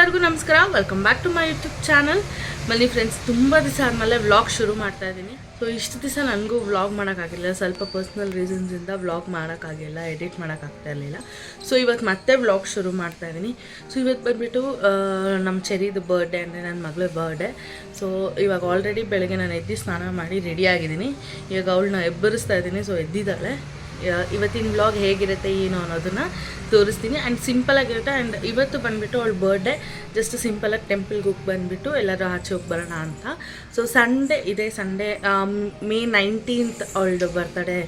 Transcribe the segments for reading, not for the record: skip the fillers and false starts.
ಎಲ್ಲರಿಗೂ ನಮಸ್ಕಾರ. Welcome back to my YouTube channel. ಬನ್ನಿ ಫ್ರೆಂಡ್ಸ್, ತುಂಬ ದಿವಸ ಆದಮೇಲೆ ವ್ಲಾಗ್ ಶುರು ಮಾಡ್ತಾ ಇದ್ದೀನಿ. ಸೊ ಇಷ್ಟು ದಿವಸ ನನಗೂ ವ್ಲಾಗ್ ಮಾಡೋಕ್ಕಾಗಿಲ್ಲ, ಸ್ವಲ್ಪ ಪರ್ಸ್ನಲ್ ರೀಸನ್ಸಿಂದ ವ್ಲಾಗ್ ಮಾಡೋಕ್ಕಾಗಿಲ್ಲ, ಎಡಿಟ್ ಮಾಡೋಕ್ಕಾಗ್ತಾ ಇರಲಿಲ್ಲ. ಸೊ ಇವತ್ತು ಮತ್ತೆ ವ್ಲಾಗ್ ಶುರು ಮಾಡ್ತಾ ಇದ್ದೀನಿ. ಸೊ ಇವತ್ತು ಬಂದುಬಿಟ್ಟು ನಮ್ಮ ಚೆರಿದು ಬರ್ಡೇ, ಅಂದರೆ ನನ್ನ ಮಗಳ ಬರ್ಡೇ. ಸೊ ಇವಾಗ ಆಲ್ರೆಡಿ ಬೆಳಗ್ಗೆ ನಾನು ಎದ್ದು ಸ್ನಾನ ಮಾಡಿ ರೆಡಿ ಆಗಿದ್ದೀನಿ. ಇವಾಗ ಅವಳನ್ನ ಎಬ್ಬರಿಸ್ತಾ ಇದ್ದೀನಿ. ಸೊ ಎದ್ದಿದ್ದಾಳೆ. ಇವತ್ತಿನ ವ್ಲಾಗ್ ಹೇಗಿರುತ್ತೆ ಏನು ಅನ್ನೋದನ್ನು ತೋರಿಸ್ತೀನಿ. ಆ್ಯಂಡ್ ಸಿಂಪಲಾಗಿರುತ್ತೆ. ಆ್ಯಂಡ್ ಇವತ್ತು ಬಂದುಬಿಟ್ಟು ಅವಳ ಬರ್ಡೇ ಜಸ್ಟ್ ಸಿಂಪಲಾಗಿ ಟೆಂಪಲ್ಗೆ ಹೋಗಿ ಬಂದುಬಿಟ್ಟು ಎಲ್ಲರೂ ಆಚೆ ಹೋಗಿ ಬರೋಣ ಅಂತ. ಸೊ ಸಂಡೇ ಇದೆ, ಸಂಡೇ May 19th ಅವಳದು ಬರ್ತಡೇ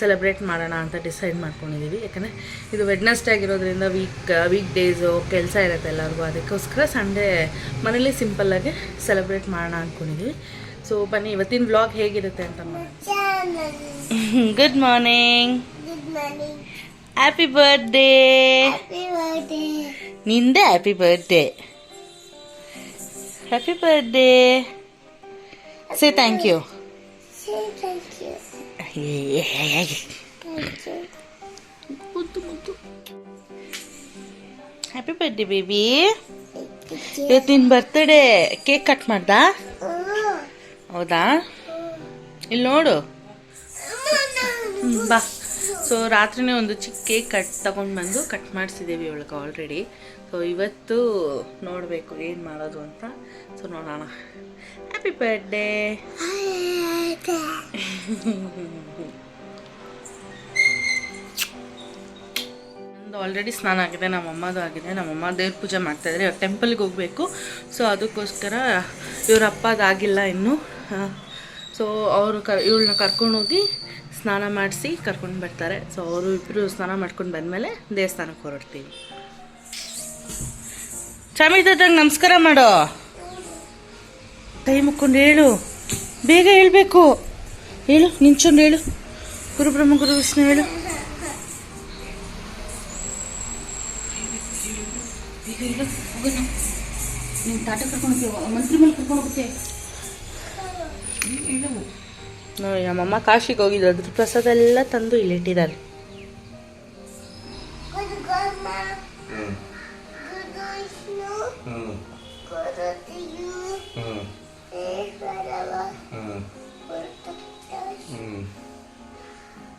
ಸೆಲೆಬ್ರೇಟ್ ಮಾಡೋಣ ಅಂತ ಡಿಸೈಡ್ ಮಾಡ್ಕೊಂಡಿದ್ದೀವಿ. ಯಾಕಂದರೆ ಇದು ವೆಡ್ನೆಸ್ಡೇ ಆಗಿರೋದ್ರಿಂದ ವೀಕ್ ಡೇಸು ಕೆಲಸ ಇರುತ್ತೆ ಎಲ್ಲರಿಗೂ. ಅದಕ್ಕೋಸ್ಕರ ಸಂಡೇ ಮನೇಲಿ ಸಿಂಪಲ್ಲಾಗಿ ಸೆಲೆಬ್ರೇಟ್ ಮಾಡೋಣ ಅಂದ್ಕೊಂಡಿದ್ದೀವಿ. ಸೊ ಬನ್ನಿ ಇವತ್ತಿನ ವ್ಲಾಗ್ ಹೇಗಿರುತ್ತೆ ಅಂತ. Good morning. Happy birthday. ನಿಂದೆ happy birthday. Happy birthday. Say thank you. Happy birthday baby. ಇವತ್ತಿನ ಬರ್ತಡೇ ಕೇಕ್ ಕಟ್ ಮಾಡ್ದಾ? ಹೌದಾ? ಇಲ್ಲಿ ನೋಡು ಬಾ. ಸೊ ರಾತ್ರಿನೇ ಒಂದು ಚಿಕ್ಕ ಕೇಕ್ ತಗೊಂಡು ಬಂದು ಕಟ್ ಮಾಡಿಸಿದ್ದೀವಿ ಇವಳಿಗೆ ಆಲ್ರೆಡಿ. ಸೊ ಇವತ್ತು ನೋಡಬೇಕು ಏನು ಮಾಡೋದು ಅಂತ. ಸೊ ನೋಡೋಣ. Happy birthday. ನಂದು ಆಲ್ರೆಡಿ ಸ್ನಾನ ಆಗಿದೆ, ನಮ್ಮಮ್ಮದು ಆಗಿದೆ. ನಮ್ಮಮ್ಮ ದೇವ್ರ ಪೂಜೆ ಮಾಡ್ತಾಯಿದ್ರೆ ಇವಾಗ ಟೆಂಪಲ್ಗೆ ಹೋಗಬೇಕು. ಸೊ ಅದಕ್ಕೋಸ್ಕರ ಇವ್ರ ಅಪ್ಪದಾಗಿಲ್ಲ ಇನ್ನೂ. ಸೊ ಅವರು ಇವಳನ್ನ ಕರ್ಕೊಂಡೋಗಿ ಸ್ನಾನ ಮಾಡಿಸಿ ಕರ್ಕೊಂಡು ಬರ್ತಾರೆ. ಸೊ ಅವರು ಇಬ್ಬರು ಸ್ನಾನ ಮಾಡ್ಕೊಂಡು ಬಂದಮೇಲೆ ದೇವಸ್ಥಾನಕ್ಕೆ ಹೊರಡ್ತೀವಿ. ಚಾಮಿದಂಗೆ ನಮಸ್ಕಾರ ಮಾಡೋ. ಕೈ ಮುಕ್ಕೊಂಡು ಹೇಳು, ಬೇಗ ಹೇಳ್ಬೇಕು. ಹೇಳು, ನಿಂಚೊಂಡು ಹೇಳು. ಗುರು ಬ್ರಹ್ಮ ಗುರು ವಿಷ್ಣು ಹೇಳು. ಬೇಗ ಹೇಳು. ಹೋಗೋಣ. ನೀನು ತಾಟ ಕರ್ಕೊಂಡು ಹೋಗ್ತೀವಿ, ಮಂತ್ರಿ ಮೇಲೆ ಕರ್ಕೊಂಡು ಹೋಗ್ತೇವೆ. ನೋಡಿ, ನಮ್ಮಮ್ಮ ಕಾಶಿಗೆ ಹೋಗಿದ್ದು, ಅದ್ರ ಪ್ರಸಾದ ಎಲ್ಲ ತಂದು ಇಲ್ಲಿ ಇಟ್ಟಿದ್ದಾರೆ.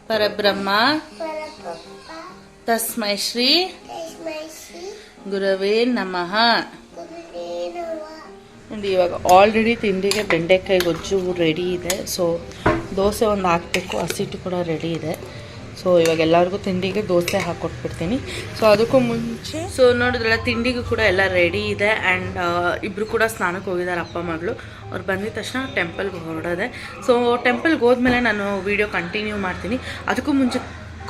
ಪರಬ್ರಹ್ಮ ತಸ್ಮೈ ಶ್ರೀ ಗುರವೇ ನಮಃ. ಇವಾಗ ಆಲ್ರೆಡಿ ತಿಂಡಿಗೆ ಬೆಂಡೆಕಾಯಿ ಗೊಜ್ಜು ರೆಡಿ ಇದೆ. ಸೊ ದೋಸೆ ಒಂದು ಹಾಕಬೇಕು, ಹಸಿಟ್ಟು ಕೂಡ ರೆಡಿ ಇದೆ. ಸೊ ಇವಾಗ ಎಲ್ಲರಿಗೂ ತಿಂಡಿಗೆ ದೋಸೆ ಹಾಕ್ಕೊಟ್ಬಿಡ್ತೀನಿ. ಸೊ ಅದಕ್ಕೂ ಮುಂಚೆ ಸೊ ನೋಡಿದ್ರಲ್ಲ, ತಿಂಡಿಗೂ ಕೂಡ ಎಲ್ಲ ರೆಡಿ ಇದೆ. ಆ್ಯಂಡ್ ಇಬ್ಬರು ಕೂಡ ಸ್ನಾನಕ್ಕೆ ಹೋಗಿದ್ದಾರೆ, ಅಪ್ಪ ಮಗಳು. ಅವ್ರು ಬಂದಿದ ತಕ್ಷಣ ಟೆಂಪಲ್ಗೆ ಹೊರಡೋದೆ. ಸೊ ಟೆಂಪಲ್ಗೆ ಹೋದ್ಮೇಲೆ ನಾನು ವೀಡಿಯೋ ಕಂಟಿನ್ಯೂ ಮಾಡ್ತೀನಿ. ಅದಕ್ಕೂ ಮುಂಚೆ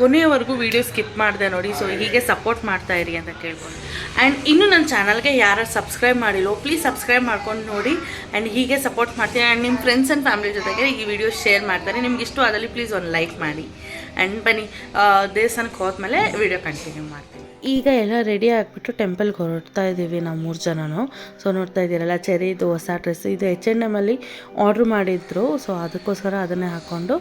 ಕೊನೆಯವರೆಗೂ ವೀಡಿಯೋ ಸ್ಕಿಪ್ ಮಾಡಿದೆ ನೋಡಿ. ಸೊ ಹೀಗೆ ಸಪೋರ್ಟ್ ಮಾಡ್ತಾ ಇರಿ ಅಂತ ಕೇಳ್ಕೊಂಡು. ಆ್ಯಂಡ್ ಇನ್ನು ನನ್ನ ಚಾನಲ್ಗೆ ಯಾರು ಸಬ್ಸ್ಕ್ರೈಬ್ ಮಾಡಿಲ್ಲೋ ಪ್ಲೀಸ್ ಸಬ್ಸ್ಕ್ರೈಬ್ ಮಾಡ್ಕೊಂಡು ನೋಡಿ. ಆ್ಯಂಡ್ ಹೀಗೆ ಸಪೋರ್ಟ್ ಮಾಡ್ತೀನಿ. ಆ್ಯಂಡ್ ನಿಮ್ಮ ಫ್ರೆಂಡ್ಸ್ ಆ್ಯಂಡ್ ಫ್ಯಾಮಿಲಿ ಜೊತೆಗೆ ಈ ವಿಡಿಯೋ ಶೇರ್ ಮಾಡ್ತಾರೆ. ನಿಮ್ಗೆ ಇಷ್ಟ ಆದಲ್ಲಿ ಪ್ಲೀಸ್ ಒಂದು ಲೈಕ್ ಮಾಡಿ. ಆ್ಯಂಡ್ ಬನ್ನಿ, ದೇವಸ್ಥಾನಕ್ಕೆ ಹೋದ್ಮೇಲೆ ವಿಡಿಯೋ ಕಂಟಿನ್ಯೂ ಮಾಡ್ತೀನಿ. ಈಗ ಎಲ್ಲ ರೆಡಿ ಆಗಿಬಿಟ್ಟು ಟೆಂಪಲ್ಗೆ ಹೊರಡ್ತಾ ಇದ್ದೀವಿ ನಾವು 3 ಜನನು. ಸೊ ನೋಡ್ತಾ ಇದ್ದೀರಲ್ಲ, ಚೆರಿದು ಹೊಸ ಡ್ರೆಸ್ ಇದು H&M ಆರ್ಡ್ರ್ ಮಾಡಿದ್ರು. ಸೊ ಅದಕ್ಕೋಸ್ಕರ ಅದನ್ನೇ ಹಾಕ್ಕೊಂಡು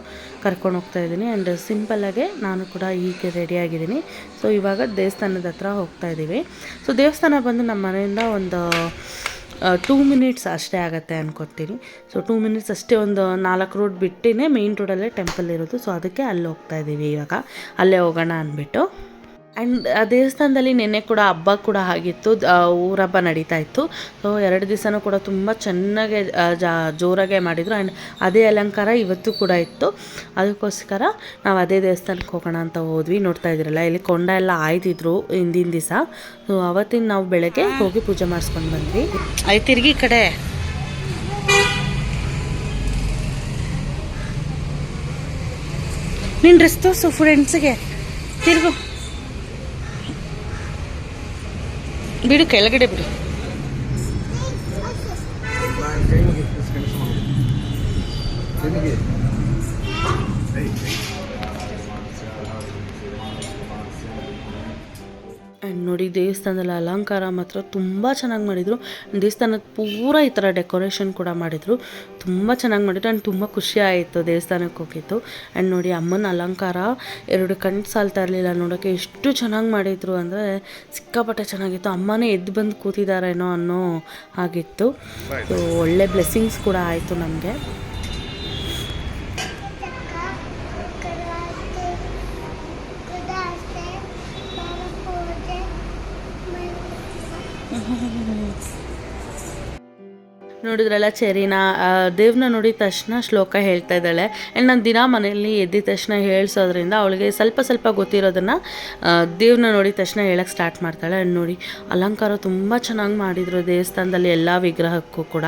ಕರ್ಕೊಂಡು ಹೋಗ್ತಾ ಇದ್ದೀನಿ. ಆ್ಯಂಡ್ ಸಿಂಪಲ್ಲಾಗೆ ನಾನು ಕೂಡ ಹೀಗೆ ರೆಡಿಯಾಗಿದ್ದೀನಿ. ಸೊ ಇವಾಗ ದೇವಸ್ಥಾನದ ಹತ್ರ ಹೋಗ್ತಾ ಇದ್ದೀವಿ. ಸೊ ದೇವಸ್ಥಾನ ಬಂದು ನಮ್ಮ ಮನೆಯಿಂದ ಒಂದು 2 ಮಿನಿಟ್ಸ್ ಅಷ್ಟೇ ಆಗುತ್ತೆ ಅನ್ಕೊತೀನಿ. ಸೊ 2 ಮಿನಿಟ್ಸ್ ಅಷ್ಟೇ. ಒಂದು 4 ರೋಡ್ ಬಿಟ್ಟೇ ಮೇಯ್ನ್ ರೋಡಲ್ಲೇ ಟೆಂಪಲ್ ಇರೋದು. ಸೊ ಅದಕ್ಕೆ ಅಲ್ಲಿ ಹೋಗ್ತಾ ಇದ್ದೀವಿ. ಇವಾಗ ಅಲ್ಲೇ ಹೋಗೋಣ ಅಂದ್ಬಿಟ್ಟು. ಆ್ಯಂಡ್ ಆ ದೇವಸ್ಥಾನದಲ್ಲಿ ನಿನ್ನೆ ಕೂಡ ಹಬ್ಬ ಕೂಡ ಆಗಿತ್ತು, ಊರಹಬ್ಬ ನಡೀತಾ ಇತ್ತು. ಸೊ 2 ದಿವಸನೂ ಕೂಡ ತುಂಬ ಚೆನ್ನಾಗೆ ಜೋರಾಗೆ ಮಾಡಿದರು. ಆ್ಯಂಡ್ ಅದೇ ಅಲಂಕಾರ ಇವತ್ತು ಕೂಡ ಇತ್ತು. ಅದಕ್ಕೋಸ್ಕರ ನಾವು ಅದೇ ದೇವಸ್ಥಾನಕ್ಕೆ ಹೋಗೋಣ ಅಂತ ಹೋದ್ವಿ. ನೋಡ್ತಾ ಇದ್ದೀರಲ್ಲ, ಇಲ್ಲಿ ಕೊಂಡ ಎಲ್ಲ ಆಯ್ತಿದ್ರು ಹಿಂದಿನ ದಿವಸ. ಸೊ ಅವತ್ತಿನ ನಾವು ಬೆಳಗ್ಗೆ ಹೋಗಿ ಪೂಜೆ ಮಾಡಿಸ್ಕೊಂಡು ಬಂದ್ವಿ. ಆಯ್ತು, ತಿರುಗಿ ಈ ಕಡೆ. ನಿನ್ನ ಡ್ರೆಸ್ ತೋರಿಸು ಫ್ರೆಂಡ್ಸಿಗೆ. ತಿರುಗು, ಬಿಡು, ಕೆಳಗಡೆ ಬಿಡು. ಆ್ಯಂಡ್ ನೋಡಿ ದೇವಸ್ಥಾನದಲ್ಲಿ ಅಲಂಕಾರ ಮಾತ್ರ ತುಂಬ ಚೆನ್ನಾಗಿ ಮಾಡಿದರು. ದೇವಸ್ಥಾನದ ಪೂರ ಈ ಥರ ಡೆಕೋರೇಷನ್ ಕೂಡ ಮಾಡಿದರು. ತುಂಬ ಚೆನ್ನಾಗಿ ಮಾಡಿದ್ರು ಆ್ಯಂಡ್ ತುಂಬ ಖುಷಿ ಆಯಿತು ದೇವಸ್ಥಾನಕ್ಕೆ ಹೋಗಿದ್ದು. ಆ್ಯಂಡ್ ನೋಡಿ ಅಮ್ಮನ ಅಲಂಕಾರ 2 ಕಣ್ಣು ಸಾಲ್ತಾ ಇರಲಿಲ್ಲ ನೋಡೋಕ್ಕೆ, ಎಷ್ಟು ಚೆನ್ನಾಗಿ ಮಾಡಿದರು ಅಂದರೆ ಸಿಕ್ಕಾಪಟ್ಟೆ ಚೆನ್ನಾಗಿತ್ತು. ಅಮ್ಮನೇ ಎದ್ದು ಬಂದು ಕೂತಿದ್ದಾರೇನೋ ಅನ್ನೋ ಹಾಗಿತ್ತು. ಸೊ ಒಳ್ಳೆ ಬ್ಲೆಸ್ಸಿಂಗ್ಸ್ ಕೂಡ ಆಯಿತು ನಮಗೆ. ನೋಡಿದ್ರಲ್ಲ ಚೆರಿನ ದೇವ್ರನ್ನ ನೋಡಿದ ತಕ್ಷಣ ಶ್ಲೋಕ ಹೇಳ್ತಾ ಇದ್ದಾಳೆ. ಆ್ಯಂಡ್ ನಾನು ದಿನ ಮನೆಯಲ್ಲಿ ಎದ್ದಿದ ತಕ್ಷಣ ಹೇಳ್ಸೋದ್ರಿಂದ ಅವಳಿಗೆ ಸ್ವಲ್ಪ ಗೊತ್ತಿರೋದನ್ನು ದೇವ್ರನ್ನ ನೋಡಿದ ತಕ್ಷಣ ಹೇಳಕ್ಕೆ ಸ್ಟಾರ್ಟ್ ಮಾಡ್ತಾಳೆ. ಆ್ಯಂಡ್ ನೋಡಿ ಅಲಂಕಾರ ತುಂಬ ಚೆನ್ನಾಗಿ ಮಾಡಿದರು ದೇವಸ್ಥಾನದಲ್ಲಿ ಎಲ್ಲ ವಿಗ್ರಹಕ್ಕೂ ಕೂಡ.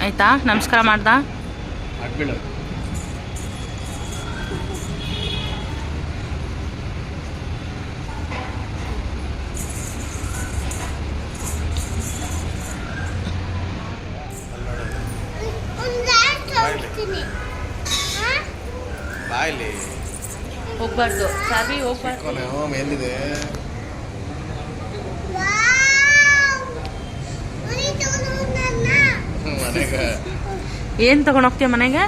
ಆಯ್ತಾ, ನಮಸ್ಕಾರ ಮಾಡ್ದ. ಹೋಗ್ಬಾರ್ದು ಚಾವಿ, ಹೋಗ್ಬಾರ್ದು. ಏನ್ ತಗೊಂಡೋಗ್ತೀಯ ಮನೆಗೆ?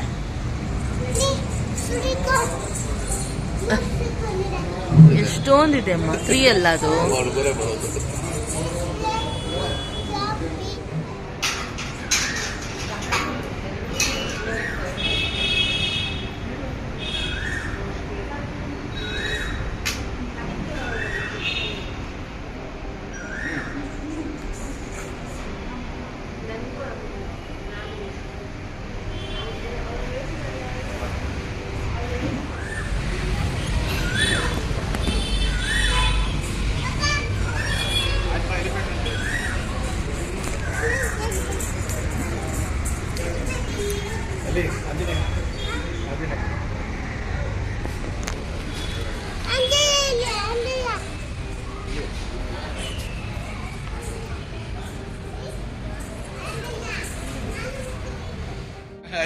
ಎಷ್ಟೊಂದಿದೆ ಅಮ್ಮ, 3 ಅಲ್ಲ ಅದು.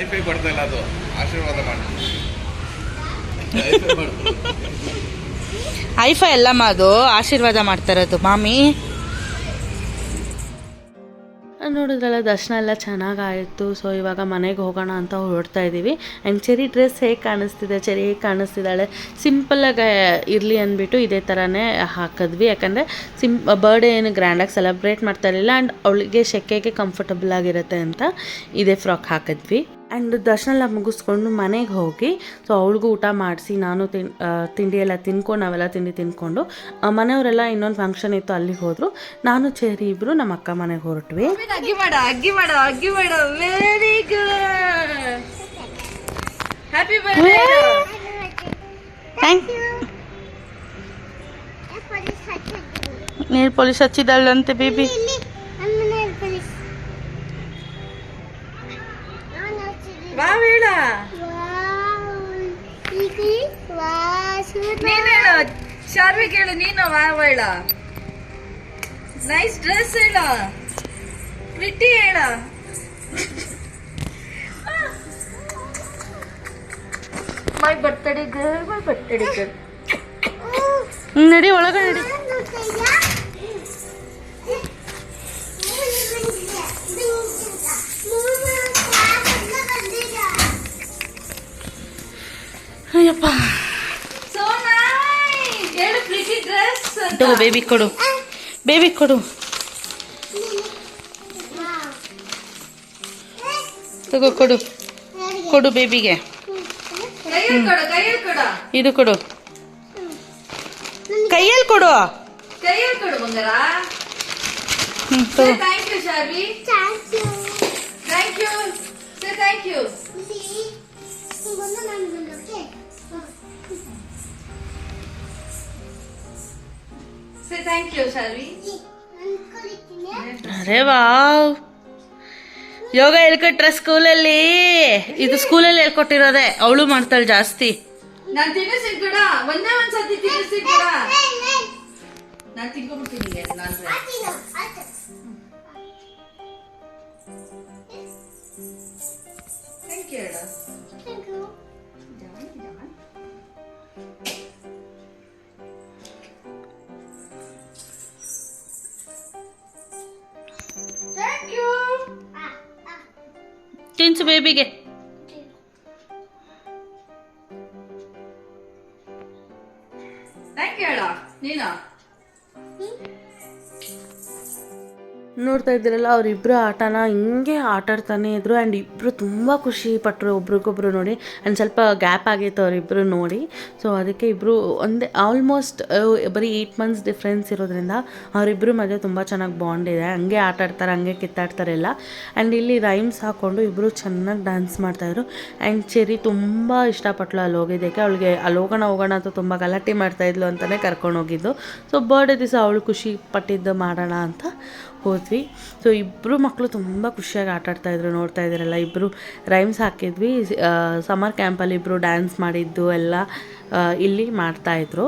ಐಫೈ ಬರ್ತಾ ಇಲ್ಲ, ಅದು ಆಶೀರ್ವಾದ ಮಾಡಿ. ಐಫೈ ಅಲ್ಲಮ್ಮ, ಅದು ಆಶೀರ್ವಾದ ಮಾಡ್ತಾರದು ಮಾಮಿ. ನೋಡಿದ್ರಲ್ಲ ದರ್ಶನ ಎಲ್ಲ ಚೆನ್ನಾಗಾಯಿತು. ಸೊ ಇವಾಗ ಮನೆಗೆ ಹೋಗೋಣ ಅಂತ ಹೊರಡ್ತಾ ಇದ್ದೀವಿ. ಆ್ಯಂಡ್ ಚೆರಿ ಡ್ರೆಸ್ ಹೇಗೆ ಕಾಣಿಸ್ತಿದೆ, ಚೆರಿ ಹೇಗೆ ಕಾಣಿಸ್ತಿದ್ದಾಳೆ, ಸಿಂಪಲ್ಲಾಗಿ ಇರಲಿ ಅಂದ್ಬಿಟ್ಟು ಇದೇ ಥರನೇ ಹಾಕಿದ್ವಿ. ಯಾಕಂದರೆ ಬರ್ಡೇ ಏನು ಗ್ರ್ಯಾಂಡಾಗಿ ಸೆಲೆಬ್ರೇಟ್ ಮಾಡ್ತಾ ಇರಲಿಲ್ಲ. ಆ್ಯಂಡ್ ಅವಳಿಗೆ ಶೆಕೆಗೆ ಕಂಫರ್ಟಬಲ್ ಆಗಿರುತ್ತೆ ಅಂತ ಇದೇ ಫ್ರಾಕ್ ಹಾಕಿದ್ವಿ. ಆ್ಯಂಡ್ ದರ್ಶನ ಎಲ್ಲ ಮುಗಿಸ್ಕೊಂಡು ಮನೆಗೆ ಹೋಗಿ ಸೊ ಅವಳಿಗೂ ಊಟ ಮಾಡಿಸಿ ನಾನು ತಿಂಡಿ ಎಲ್ಲ ತಿನ್ಕೊಂಡು ನಾವೆಲ್ಲ ತಿಂಡಿ ತಿನ್ಕೊಂಡು ಮನೆಯವರೆಲ್ಲ ಇನ್ನೊಂದು ಫಂಕ್ಷನ್ ಇತ್ತು ಅಲ್ಲಿಗೆ ಹೋದರು. ನಾನು ಚೆರಿ ಇಬ್ಬರು ನಮ್ಮ ಅಕ್ಕ ಮನೆಗೆ ಹೊರಟ್ವಿ. ಅಗ್ಗಿ ಮಾಡ very good. Happy birthday. Thank ನೀರು ಪೊಲೀಸ್ ಹಚ್ಚಿದ್ದಾಳಂತೆ ಬೇಬಿ. ವಾ ಬೇಡ, ನೀನು ಹೇಳು, ಶಾರ್ವಿ ಕೇಳು, ನೀನು ವಾ ಬೇಡ. ನೈಸ್ ಡ್ರೆಸ್ ಹೇಳ, ಪ್ರಿಟಿ ಹೇಳ. ಮೈ ಬರ್ತಡೇ ಗರ್ಲ್. ನಡಿ ಒಳಗೆ ನಡಿ. ಅಯ್ಯಪ್ಪ, ಹೇಳು ಪ್ರಿಟಿ ಡ್ರೆಸ್. ಬೇಬಿ ಕೊಡು. ತಗೋ ಕೊಡು ಬೇಬಿಗೆ. ಇದು ಕೊಡು, ಕೈಯಲ್ಲಿ ಕೊಡು ಬಂಗಾರ. Say thank you, Sharvi. Thank you. Thank you. Say thank you. See, ಬಂದು ನಾನು ಬಂದೋಕೆ. Say thank you, Sharvi. ಅನ್ಕೊಳ್ತೀನಿ. ಅರೆ ವಾವ್, ಯೋಗ ಹೇಳ್ಕೊಟ್ರ ಸ್ಕೂಲಲ್ಲಿ? ಇದು ಸ್ಕೂಲಲ್ಲಿ ಹೇಳ್ಕೊಟ್ಟಿರೋದೆ, ಅವಳು ಮಾಡ್ತಾಳೆ ಜಾಸ್ತಿ. ನಾನ್ ತಿನ್ನಿಸಿದ್ ಬಿಡ, ಒಂದೇ ಒಂದ್ಸತಿ ತಿನ್ನಿಸಿದ್ ಬಿಡ. ನಾನ್ ತಿನ್ಕೊಂಡ್ಬಿಡ್ತೀನಿ ನಾನು. ಆತಿನೋ ಆತ. ಥ್ಯಾಂಕ್ ಯು ಹೇಳ. Thank you. Thank you. ತಿನ್ಸು ಬೇಬಿಗೆ. ಥ್ಯಾಂಕ್ ಯು ಹೇಳ ನೀನು. ನೋಡ್ತಾ ಇದ್ದೀರಲ್ಲ, ಅವರಿಬ್ಬರು ಆಟನ ಹಿಂಗೆ ಆಟಾಡ್ತಾನೆ ಇದ್ರು. ಆ್ಯಂಡ್ ಇಬ್ಬರು ತುಂಬ ಖುಷಿ ಪಟ್ಟರು ಒಬ್ರಿಗೊಬ್ರು ನೋಡಿ. ಆ್ಯಂಡ್ ಸ್ವಲ್ಪ ಗ್ಯಾಪ್ ಆಗಿತ್ತು ಅವರಿಬ್ಬರು ನೋಡಿ. ಸೊ ಅದಕ್ಕೆ ಇಬ್ಬರು ಒಂದೇ ಆಲ್ಮೋಸ್ಟ್ ಬರೀ 8 months ಡಿಫ್ರೆನ್ಸ್ ಇರೋದ್ರಿಂದ ಅವರಿಬ್ಬರು ಮಧ್ಯೆ ತುಂಬ ಚೆನ್ನಾಗಿ ಬಾಂಡ್ ಇದೆ. ಹಂಗೆ ಆಟಾಡ್ತಾರೆ, ಹಂಗೆ ಕಿತ್ತಾಡ್ತಾರೆ ಎಲ್ಲ. ಆ್ಯಂಡ್ ಇಲ್ಲಿ ರೈಮ್ಸ್ ಹಾಕ್ಕೊಂಡು ಇಬ್ಬರು ಚೆನ್ನಾಗಿ ಡ್ಯಾನ್ಸ್ ಮಾಡ್ತಾಯಿದ್ರು. ಆ್ಯಂಡ್ ಚೆರಿ ತುಂಬ ಇಷ್ಟಪಟ್ಟಳು ಅಲ್ಲಿ ಹೋಗಿದ್ದಕ್ಕೆ. ಅವಳಿಗೆ ಅಲ್ಲಿ ಹೋಗೋಣ ಅಂತ ತುಂಬ ಗಲಾಟೆ ಮಾಡ್ತಾಯಿದ್ಲು ಅಂತಲೇ ಕರ್ಕೊಂಡು ಹೋಗಿದ್ದು. ಸೊ ಬರ್ಡೇ ದಿವಸ ಅವಳು ಖುಷಿ ಪಟ್ಟಿದ್ದು ಮಾಡೋಣ ಅಂತ ಹೋದ್ವಿ. ಸೊ ಇಬ್ಬರು ಮಕ್ಕಳು ತುಂಬ ಖುಷಿಯಾಗಿ ಆಟಾಡ್ತಾಯಿದ್ರು. ನೋಡ್ತಾ ಇದ್ದೀರಲ್ಲ, ಇಬ್ಬರು ರೈಮ್ಸ್ ಹಾಕಿದ್ವಿ. ಸಮರ್ ಕ್ಯಾಂಪಲ್ಲಿ ಇಬ್ಬರು ಡ್ಯಾನ್ಸ್ ಮಾಡಿದ್ದು ಎಲ್ಲ ಇಲ್ಲಿ ಮಾಡ್ತಾಯಿದ್ರು.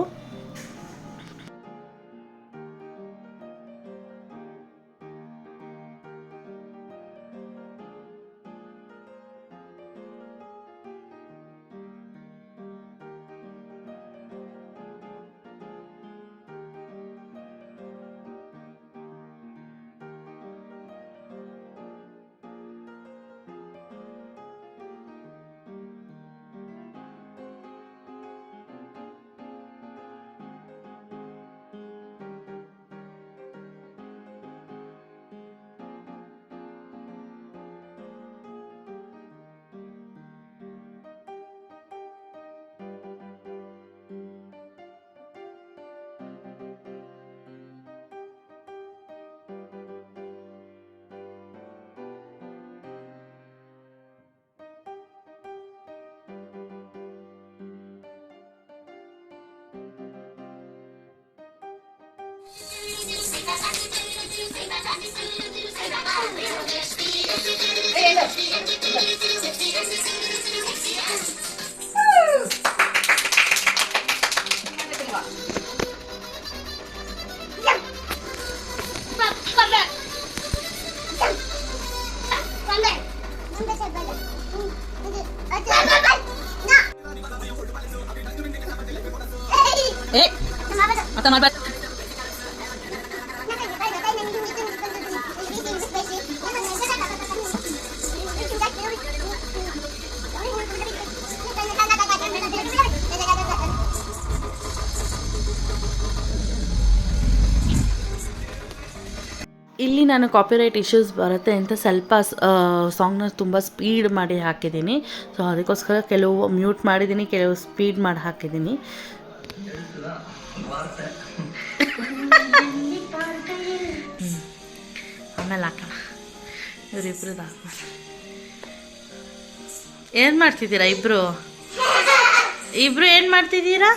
ಇಲ್ಲಿ ನಾನು ಕಾಪಿರೈಟ್ ಇಶ್ಯೂಸ್ ಬರುತ್ತೆ ಅಂತ ಸ್ವಲ್ಪ ಸಾಂಗ್ನ ತುಂಬ ಸ್ಪೀಡ್ ಮಾಡಿ ಹಾಕಿದ್ದೀನಿ. ಸೊ ಅದಕ್ಕೋಸ್ಕರ ಕೆಲವು ಮ್ಯೂಟ್ ಮಾಡಿದ್ದೀನಿ, ಕೆಲವು ಸ್ಪೀಡ್ ಮಾಡಿ ಹಾಕಿದ್ದೀನಿ. ಆಮೇಲೆ ಹಾಕೋಣ, ಇವರಿಬ್ರದ್ದು ಹಾಕೋಣ. ಏನು ಮಾಡ್ತಿದ್ದೀರಾ ಇಬ್ಬರು? ಏನು ಮಾಡ್ತಿದ್ದೀರಾ?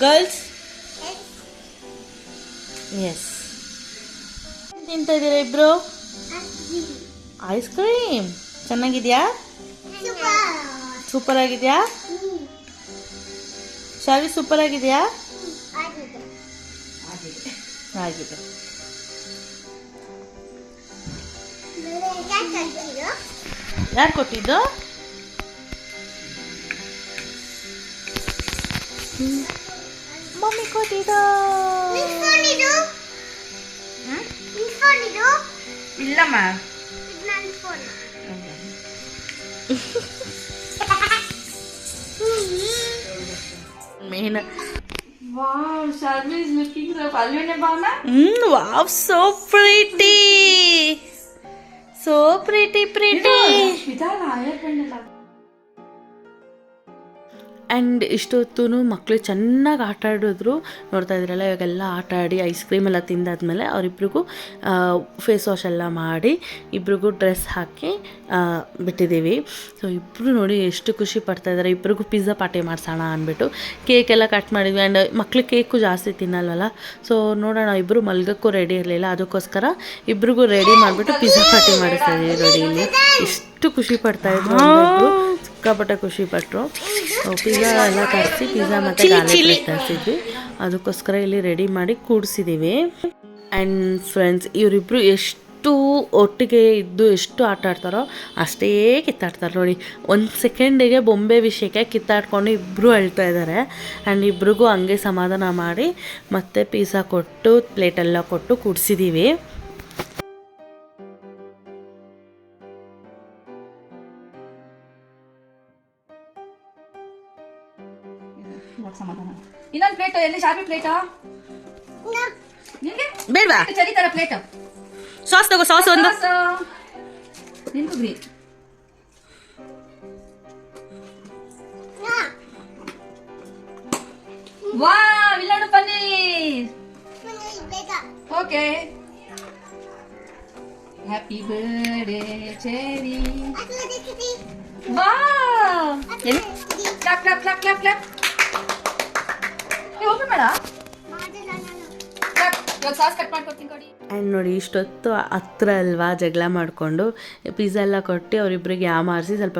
ಗರ್ಲ್ಸ್ ಎಸ್, ತಿಂತಾ ಇದ್ದೀರಾ ಇಬ್ರು? ಐಸ್ ಕ್ರೀಮ್ ಚೆನ್ನಾಗಿದ್ಯಾ? ಸೂಪರ್ ಆಗಿದೆಯಾ? ಶಾವಿ ಸೂಪರ್ ಆಗಿದೆಯಾ? ಆಗಿದೆ. ಯಾರು ಕೊಟ್ಟಿದ್ದು? ಮಮ್ಮಿ ಕೊಟ್ಟಿದ್ದು. ಇಲ್ಲಮ್ಮ, ಮೇನ್ wow Sharvi is looking so ಅಲ್ವೇನೆ ಭಾವನಾ ವಾವ್ ಸೋ ಪ್ರಿಟಿ ಇದಲ್ಲ ಆಯಪ್ಪಣ್ಣಲ್ಲ ಆ್ಯಂಡ್ ಇಷ್ಟೊತ್ತೂ ಮಕ್ಕಳು ಚೆನ್ನಾಗಿ ಆಟ ಆಡಿದ್ರು ನೋಡ್ತಾ ಇದ್ರಲ್ಲ. ಇವಾಗೆಲ್ಲ ಆಟ ಆಡಿ ಐಸ್ ಕ್ರೀಮ್ ಎಲ್ಲ ತಿಂದಾದ್ಮೇಲೆ ಅವರಿಬ್ರಿಗೂ ಫೇಸ್ ವಾಶ್ ಎಲ್ಲ ಮಾಡಿ ಇಬ್ರಿಗೂ ಡ್ರೆಸ್ ಹಾಕಿ ಬಿಟ್ಟಿದ್ದೀವಿ. ಸೊ ಇಬ್ಬರು ನೋಡಿ ಎಷ್ಟು ಖುಷಿ ಪಡ್ತಾ ಇದ್ದಾರೆ. ಇಬ್ರಿಗೂ ಪಿಜ್ಜಾ ಪಾರ್ಟಿ ಮಾಡಿಸೋಣ ಅಂದ್ಬಿಟ್ಟು ಕೇಕೆಲ್ಲ ಕಟ್ ಮಾಡಿದ್ವಿ. ಆ್ಯಂಡ್ ಮಕ್ಳು ಕೇಕು ಜಾಸ್ತಿ ತಿನ್ನಲ್ವಲ್ಲ, ಸೊ ನೋಡೋಣ. ಇಬ್ಬರು ಮಲ್ಗಕ್ಕೂ ರೆಡಿ ಇರಲಿಲ್ಲ, ಅದಕ್ಕೋಸ್ಕರ ಇಬ್ರಿಗೂ ರೆಡಿ ಮಾಡಿಬಿಟ್ಟು ಪಿಜ್ಜಾ ಪಾರ್ಟಿ ಮಾಡಿಸ್ತಾ ಇದ್ದೀವಿ. ನೋಡಿ ಇಲ್ಲಿ ಎಷ್ಟು ಖುಷಿ ಪಡ್ತಾಯಿದ್ರು, ಸಿಕ್ಕಾಪಟ್ಟೆ ಖುಷಿ ಪಟ್ಟರು. ಪಿಜ್ಜಾ ಎಲ್ಲ ತರಿಸಿ ಪಿಜ್ಜಾ ಮತ್ತು ಗಾರ್ಲಿಕ್ ತರಿಸಿದ್ವಿ, ಅದಕ್ಕೋಸ್ಕರ ಇಲ್ಲಿ ರೆಡಿ ಮಾಡಿ ಕೂಡಿಸಿದ್ದೀವಿ. ಆ್ಯಂಡ್ ಫ್ರೆಂಡ್ಸ್, ಇವರಿಬ್ಬರು ಎಷ್ಟು ಒಟ್ಟಿಗೆ ಇದ್ದು ಎಷ್ಟು ಆಟ ಆಡ್ತಾರೋ ಅಷ್ಟೇ ಕಿತ್ತಾಡ್ತಾರೆ ನೋಡಿ. 1 ಸೆಕೆಂಡಿಗೆ ಬೊಂಬೆ ವಿಷಯಕ್ಕೆ ಕಿತ್ತಾಡ್ಕೊಂಡು ಇಬ್ಬರು ಅಳ್ತಾ ಇದ್ದಾರೆ. ಆ್ಯಂಡ್ ಇಬ್ರಿಗೂ ಹಂಗೆ ಸಮಾಧಾನ ಮಾಡಿ ಮತ್ತೆ ಪಿಜ್ಜಾ ಕೊಟ್ಟು ಪ್ಲೇಟೆಲ್ಲ ಕೊಟ್ಟು ಕೂಡಿಸಿದ್ದೀವಿ. ಸಮಾಧಾನ. ಇನ್ನೊಂದು ಪ್ಲೇಟ್ ಎಲ್ಲಿ ಶಾರ್ಪಿ ಪ್ಲೇಟ್ ನಿಮಗೆ ಬೇಡವಾ? ಚರಿ ತರ ಪ್ಲೇಟ್ ಸಾಸ್ ತಗೋ, ಸಾಸ್ ಒಂದು ನಿಮ್ಗೂ ಗ್ರೀನ್. ವಾವ್ ಇಲ್ಲಾಡು paneer. Okay happy birthday Cherry. Wow clap clap clap clap clap. Open ಮಾಡ. ಇವಾಗ ಸಾಸ್ ಕಟ್ ಮಾಡ್ಕೊಡ್ತೀನಿ ಕೊಡಿ. ಆ್ಯಂಡ್ ನೋಡಿ ಇಷ್ಟೊತ್ತು ಹತ್ರ ಅಲ್ವಾ ಜಗಳ ಮಾಡಿಕೊಂಡು ಪಿಜ್ಜಾ ಎಲ್ಲ ಕೊಟ್ಟು ಅವರಿಬ್ಬರಿಗೆ ಯಾಮಾರಿಸಿ ಸ್ವಲ್ಪ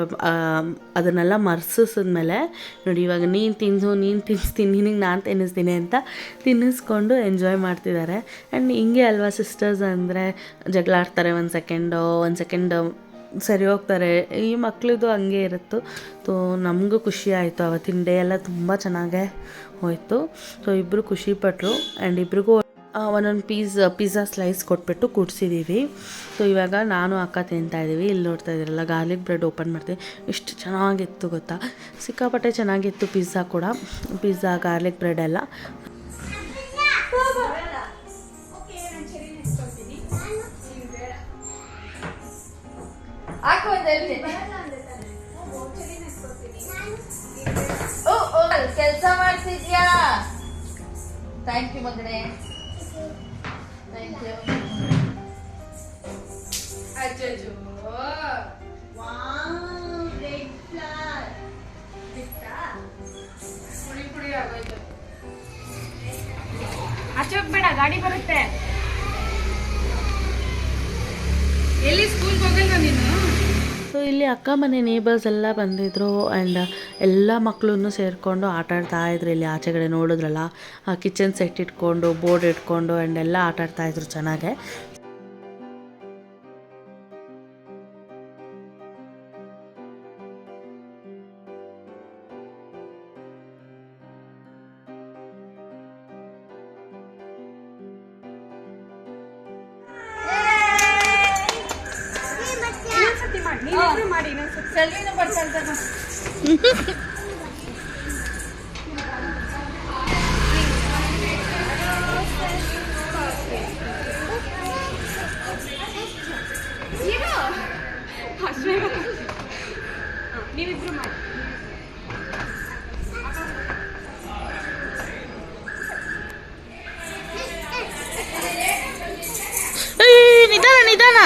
ಅದನ್ನೆಲ್ಲ ಮರ್ಸಿಸಿದ್ಮೇಲೆ ನೋಡಿ ಇವಾಗ ನೀನು ತಿನ್ನಿಸ್ತೀನಿ, ನಿನಗೆ ನಾನು ತಿನ್ನಿಸ್ತೀನಿ ಅಂತ ತಿನ್ನಿಸ್ಕೊಂಡು ಎಂಜಾಯ್ ಮಾಡ್ತಿದ್ದಾರೆ. ಆ್ಯಂಡ್ ಹಿಂಗೆ ಅಲ್ವಾ ಸಿಸ್ಟರ್ಸ್ ಅಂದರೆ ಜಗಳ ಆಡ್ತಾರೆ, ಒಂದು ಸೆಕೆಂಡ್ ಸರಿ ಹೋಗ್ತಾರೆ. ಈ ಮಕ್ಕಳದು ಹಂಗೆ ಇರುತ್ತು. ಸೊ ನಮಗೂ ಖುಷಿ ಆಯಿತು, ಅವತ್ತಿನ ಡೇ ಎಲ್ಲ ತುಂಬ ಚೆನ್ನಾಗೇ ಹೋಯಿತು. ಸೊ ಇಬ್ಬರು ಖುಷಿಪಟ್ಟರು. ಆ್ಯಂಡ್ ಇಬ್ರಿಗೂ ಒಂದೊಂದು ಪಿಜ್ಜಾ ಸ್ಲೈಸ್ ಕೊಟ್ಬಿಟ್ಟು ಕೂಡಿಸಿದ್ದೀವಿ. ಸೊ ಇವಾಗ ನಾನು ಅಕ್ಕ ತಿಂತಾಯಿದ್ದೀವಿ. ಇಲ್ಲಿ ನೋಡ್ತಾ ಇದ್ದೀರಲ್ಲ ಗಾರ್ಲಿಕ್ ಬ್ರೆಡ್ ಓಪನ್ ಮಾಡ್ತೀವಿ. ಎಷ್ಟು ಚೆನ್ನಾಗಿತ್ತು ಗೊತ್ತಾ, ಸಿಕ್ಕಾಪಟ್ಟೆ ಚೆನ್ನಾಗಿತ್ತು ಪಿಜ್ಜಾ ಕೂಡ. ಪಿಜ್ಜಾ ಗಾರ್ಲಿಕ್ ಬ್ರೆಡ್ ಎಲ್ಲ ಕೆಲಸ ಮಾಡ್ತಿದ್ಯಾ? ಥ್ಯಾಂಕ್ ಯು ಮಗನೇ, ಥ್ಯಾಂಕ್ ಯು. ಅಜ್ಜು ಪುಡಿ ಆಗೋಯ್ತು. ಆಚೆ ಹೋಗ್ಬೇಡ, ಗಾಡಿ ಬರುತ್ತೆ. ಎಲ್ಲಿ ಸ್ಕೂಲ್ಗೆ ಹೋಗಲ್ವಾ ನೀನು? ಸೊ ಇಲ್ಲಿ ಅಕ್ಕ ಮನೆ ನೇಬರ್ಸ್ ಎಲ್ಲ ಬಂದಿದ್ದರು. ಆ್ಯಂಡ್ ಎಲ್ಲ ಮಕ್ಕಳನ್ನು ಸೇರಿಕೊಂಡು ಆಟ ಆಡ್ತಾಯಿದ್ರು. ಇಲ್ಲಿ ಆಚೆಗಡೆ ನೋಡಿದ್ರಲ್ಲ ಕಿಚನ್ ಸೆಟ್ ಇಟ್ಕೊಂಡು ಬೋರ್ಡ್ ಇಟ್ಕೊಂಡು ಆ್ಯಂಡ್ ಎಲ್ಲ ಆಟ ಆಡ್ತಾಯಿದ್ರು ಚೆನ್ನಾಗೆ. ಸೆಲ್ವಿನ ಬರ್ತಾರೆ. ನೀವಿಬ್ರು ಮಾಡಿ. ನಿಧಾನ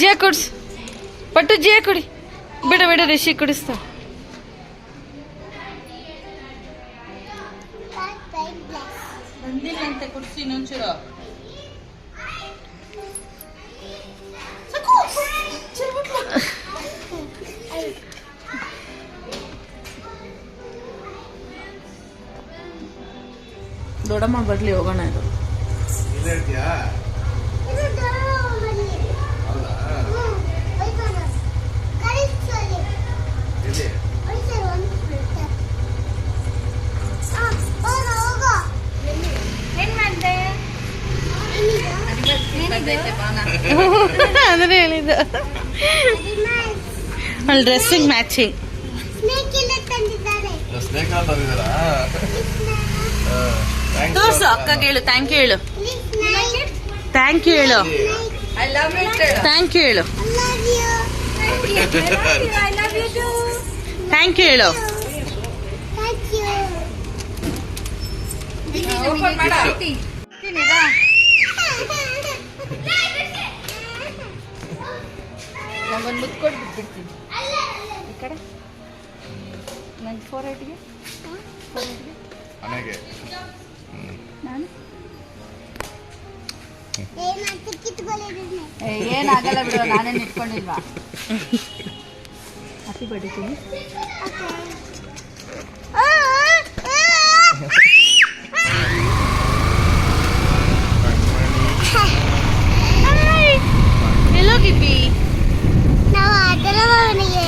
ಜಿಯ ಕುಡ್ಸ್, ಪಟ್ಟು ಜಿಯ ಕುಡಿ. ಬಿಡು ರಿಷಿ ಕುಡಿಸ್ತಾ. ಅಂತೆ ಕುಡಿಸಿ ಇನ್ನೊಂಚೂರು. ದೊಡ್ಡಮ್ಮ ಬರ್ಲಿ ಹೋಗೋಣ. ಇದು ಇಲ್ಲೇ ಇರ್ತೀಯಾ? ಇದು ದೊಡ್ಡ ಹೌದಾ? ಹೋಯ್ತಾನ ಕಳಿಸ್ತಾರೆ ಎಲ್ಲಿ? ಹೋಯ್ತಾರೆ ಒಂದು ಹೋಗೋ ಏನ್ ಮಾಡ್ದೆ ಅಂದ್ರೆ ಹೇಳಿದ ಅಲ್ಲಿ ಡ್ರೆಸ್ಸಿಂಗ್ ಮ್ಯಾಚಿಂಗ್. ಸ್ನೇಕ್ ಇಲ್ಲ ತಂದಿದ್ದಾರೆ ಸ್ನೇಕ್ ತಂದಿದ್ದಾರಾ? ತೋರ್ಸು ಅಕ್ಕಗೆ ಹೇಳು ಥ್ಯಾಂಕ್ ಯು ಹೇಳು. ಸ್ನೇಕ್ ಥ್ಯಾಂಕ್ ಯು ಹೇಳು. I love you thank you ಹೇಳು. I love you too. Thank you ಹೇಳು. Thank you. ಓಪನ್ ಮಾಡ. ನಂಗೊಂದು ಮುತ್ಕೊಟ್ಟು ಬಿಟ್ಬಿಡ್ತೀನಿ ಈ ಕಡೆ. ನಂಗೆ 480ಗೆ ಮನೆಗೆ ನಾನು ಏನಾಯ್ತು ಕಿತ್ಕೊಳ್ಳಿದ್ದೀನಿ ಏನಾಗಲ್ಲ ಬಿಡು, ನಾನೇನು ಇಟ್ಕೊಂಡಿಲ್ವಾ. ಹ್ಯಾಪಿ ಬರ್ಡೇ ತಿನ್ನಿ. ಎಲ್ಲೋಗಿದ್ವಿ? ನಾವು ಅದರ ಮನೆಗೆ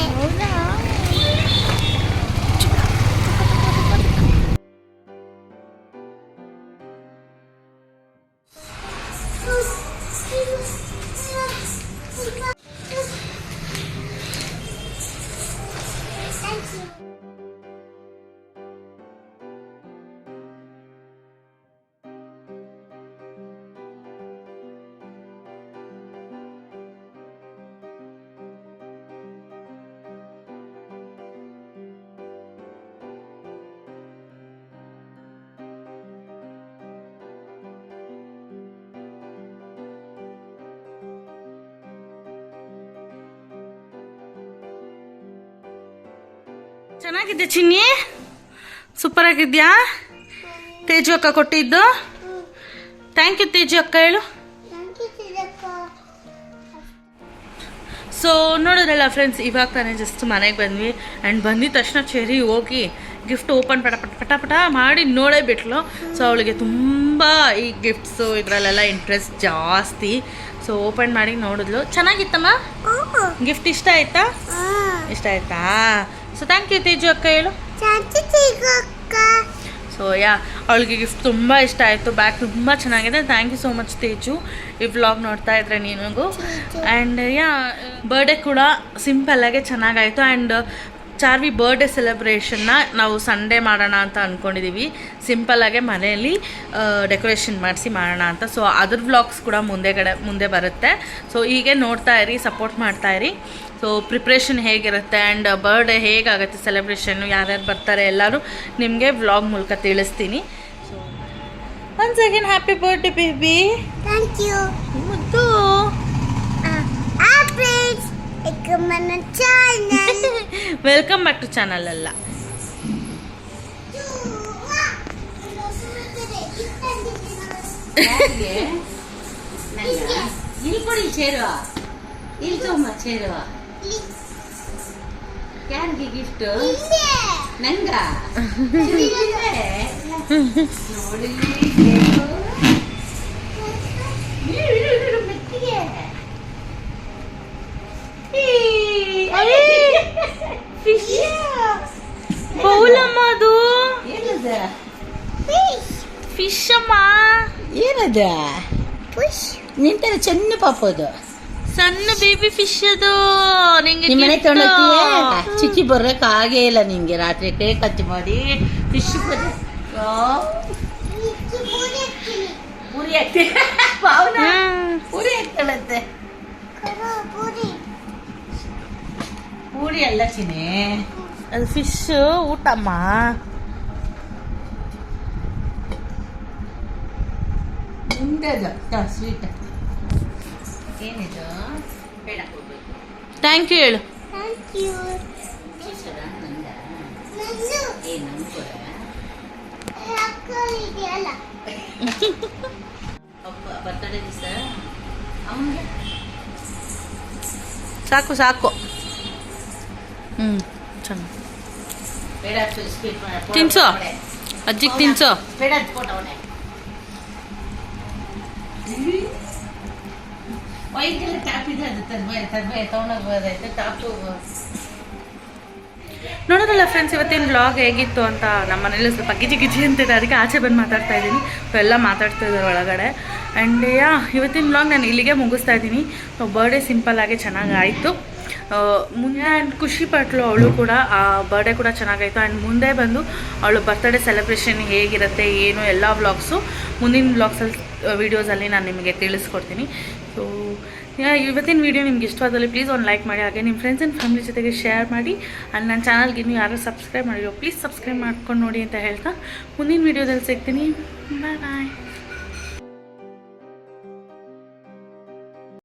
ಚೆನ್ನಾಗಿದೆ ಚಿನ್ನಿ, ಸೂಪರ್ ಆಗಿದ್ಯಾ? ತೇಜು ಅಕ್ಕ ಕೊಟ್ಟಿದ್ದು. ಥ್ಯಾಂಕ್ ಯು ತೇಜು ಅಕ್ಕ ಹೇಳು. ಸೊ ನೋಡಿದ್ರಲ್ಲ ಫ್ರೆಂಡ್ಸ್, ಇವಾಗ ತಾನೇ ಜಸ್ಟ್ ಮನೆಗೆ ಬಂದ್ವಿ. ಆ್ಯಂಡ್ ಬಂದಿದ ತಕ್ಷಣ ಚೆರಿ ಹೋಗಿ ಗಿಫ್ಟ್ ಓಪನ್ ಪಟ ಮಾಡಿ ನೋಡೇ ಬಿಟ್ಲು. ಸೊ ಅವಳಿಗೆ ತುಂಬ ಈ ಗಿಫ್ಟ್ಸು ಇದರಲ್ಲೆಲ್ಲ ಇಂಟ್ರೆಸ್ಟ್ ಜಾಸ್ತಿ. ಸೊ ಓಪನ್ ಮಾಡಿ ನೋಡಿದ್ಲು. ಚೆನ್ನಾಗಿತ್ತಮ್ಮ ಗಿಫ್ಟ್? ಇಷ್ಟ ಆಯ್ತಾ? ಇಷ್ಟ ಆಯ್ತಾ? ಸೊ ಥ್ಯಾಂಕ್ ಯು ತೇಜು ಅಕ್ಕ ಹೇಳು. ಸೊ ಅವಳಿಗೆ ಗಿಫ್ಟ್ ತುಂಬ ಇಷ್ಟ ಆಯಿತು. ಬ್ಯಾಗ್ ತುಂಬ ಚೆನ್ನಾಗಿದೆ. Thank you so much Teju, ಈ ವ್ಲಾಗ್ ನೋಡ್ತಾ ಇದ್ರೆ ನಿನಗೂ. ಆ್ಯಂಡ್ ಬರ್ಡೇ ಕೂಡ ಸಿಂಪಲ್ಲಾಗೆ ಚೆನ್ನಾಗಾಯಿತು. ಆ್ಯಂಡ್ ಚಾರ್ವಿ ಬರ್ಡೇ ಸೆಲೆಬ್ರೇಷನ್ನ ನಾವು ಸಂಡೇ ಮಾಡೋಣ ಅಂತ ಅಂದ್ಕೊಂಡಿದ್ದೀವಿ. ಸಿಂಪಲ್ಲಾಗೆ ಮನೆಯಲ್ಲಿ ಡೆಕೋರೇಷನ್ ಮಾಡಿಸಿ ಮಾಡೋಣ ಅಂತ. ಸೊ ಅದ್ರ ವ್ಲಾಗ್ಸ್ ಕೂಡ ಮುಂದೆ ಬರುತ್ತೆ. ಸೊ ಹೀಗೆ ನೋಡ್ತಾ ಇರಿ, ಸಪೋರ್ಟ್ ಮಾಡ್ತಾ ಇರಿ. ಸೊ ಪ್ರಿಪ್ರೇಷನ್ ಹೇಗಿರುತ್ತೆ ಆ್ಯಂಡ್ ಬರ್ಡೇ ಹೇಗಾಗುತ್ತೆ ಸೆಲೆಬ್ರೇಷನ್ನು, ಯಾರ್ಯಾರು ಬರ್ತಾರೆ ಎಲ್ಲರೂ ನಿಮಗೆ ವ್ಲಾಗ್ ಮೂಲಕ ತಿಳಿಸ್ತೀನಿ. So once again happy birthday baby. Thank you ಮುದ್ದು. ಫ್ರೆಂಡ್ಸ್ ನನ್ನ channel welcome back to channel ಅಲ್ಲ. ಇಲ್ಲಿ ಕೊಡಿ ಚೇರುವ, ಇಲ್ಲಿ ತಗೊಂಬ ಚೇರುವ. ಯಾರಿಗೆ ಗಿಫ್ಟ್? ನಂಗ ನೋಡಿ ಮೆತ್ತಿಗೆ. ಫಿಶ್ ಬೌಲಮ್ಮ, ಅದು ಏನದ? ಫಿಶ್ ಅಮ್ಮ. ಏನದ? ನಿಂತರ ಚೆನ್ನ ಪಾಪ ಅದು ಸಣ್ಣ ಬೇಬಿ ಫಿಶ್ ಅದು. ನಿಂಗೆ ನಿಮ್ಮನೆ gift. ತೊಗೊಂಡೋಗ್ತೀಯ? ಚಿಕ್ಕಿ ಬರ್ರಕ್ಕೆ ಆಗೇ ಇಲ್ಲ ನಿಂಗೆ. ರಾತ್ರಿ ಕೇಕ್ ಕಚ್ಚಿ ಮಾಡಿ ಫಿಶ್ ಪೂರಿ ಹಾಕ್ತಿ ಪಾವನ ಪೂರಿ ಹಾಕ್ತಾಳಂತೆ. ಪೂರಿ ಅಲ್ಲ ಚಿನಿ, ಅದು ಫಿಶ್ ಊಟಮ್ಮ. ನಿಮ್ದದು ಸ್ವೀಟ್. ಏನಿದು? ಬೇಡ ಥ್ಯಾಂಕ್ ಯು ಹೇಳು. ಥ್ಯಾಂಕ್ ಯು ನಂದ. ನಂದು ಏ ನಂಗೆ ಹ್ಯಾಪಿ ಮಕ್ಕಳು ಇದೆಯಲ್ಲ ಬರ್ತಡೇ ದಿವಸ ಅವನಿಗೆ ಸಾಕು ಸಾಕು ಚೆನ್ನಾಗಿ ಬೇಡ ಸ್ವೀಟ್ ತಿನ್ಸು ಅಜ್ಜಿಗೆ ತಿನ್ಸು ಬೇಡ ಫೋಟೋವನ್ನೇ ವೈದ್ಯರ ಟಾಪ್ ಇದೆ ಅದು ತರ್ಬೇ ತಗೊಂಡೋಗ್ಬೋದೈತೆ ಟಾಪು ನೋಡೋದಲ್ಲ ಫ್ರೆಂಡ್ಸ್, ಇವತ್ತಿನ ವ್ಲಾಗ್ ಹೇಗಿತ್ತು ಅಂತ ನಮ್ಮ ಮನೇಲಿ ಸ್ವಲ್ಪ ಗಿಜಿ ಗಿಜಿ ಅಂತಿದೆ, ಅದಕ್ಕೆ ಆಚೆ ಬಂದು ಮಾತಾಡ್ತಾ ಇದ್ದೀನಿ. ಎಲ್ಲ ಮಾತಾಡ್ತಾ ಇದ್ದಾರೆ ಒಳಗಡೆ. ಆ್ಯಂಡ್ ಇವತ್ತಿನ ವ್ಲಾಗ್ ನಾನು ಇಲ್ಲಿಗೆ ಮುಗಿಸ್ತಾ ಇದ್ದೀನಿ. ಬರ್ಡೇ ಸಿಂಪಲ್ಲಾಗಿ ಚೆನ್ನಾಗಿ ಆಯಿತು. ಮುಂದೆ ಆ್ಯಂಡ್ ಖುಷಿ ಪಟ್ಲು ಅವಳು ಕೂಡ, ಆ ಬರ್ಡೇ ಕೂಡ ಚೆನ್ನಾಗಾಯಿತು. ಆ್ಯಂಡ್ ಮುಂದೆ ಬಂದು ಅವಳು ಬರ್ತ್ಡೇ ಸೆಲೆಬ್ರೇಷನ್ ಹೇಗಿರುತ್ತೆ ಏನು ಎಲ್ಲ ವ್ಲಾಗ್ಸು ಮುಂದಿನ ವ್ಲಾಗ್ಸಲ್ಲಿ ವೀಡಿಯೋಸಲ್ಲಿ ನಾನು ನಿಮಗೆ ತಿಳಿಸ್ಕೊಡ್ತೀನಿ. ಸೊ ಇವತ್ತಿನ ವೀಡಿಯೋ ನಿಮ್ಗೆ ಇಷ್ಟವಾದಲ್ಲಿ ಪ್ಲೀಸ್ ಒಂದು ಲೈಕ್ ಮಾಡಿ, ಹಾಗೆ ನಿಮ್ಮ ಫ್ರೆಂಡ್ಸ್ ಆ್ಯಂಡ್ ಫ್ಯಾಮಿಲಿ ಜೊತೆಗೆ ಶೇರ್ ಮಾಡಿ. ಆ್ಯಂಡ್ ನನ್ನ ಚಾನಲ್ಗೆ ಇನ್ನೂ ಯಾರು ಸಬ್ಸ್ಕ್ರೈಬ್ ಮಾಡಿರೋ ಪ್ಲೀಸ್ ಸಬ್ಸ್ಕ್ರೈಬ್ ಮಾಡ್ಕೊಂಡು ನೋಡಿ ಅಂತ ಹೇಳ್ತಾ ಮುಂದಿನ ವೀಡಿಯೋದಲ್ಲಿ ಸಿಗ್ತೀನಿ. ಬಾಯ್ ಬಾಯ್.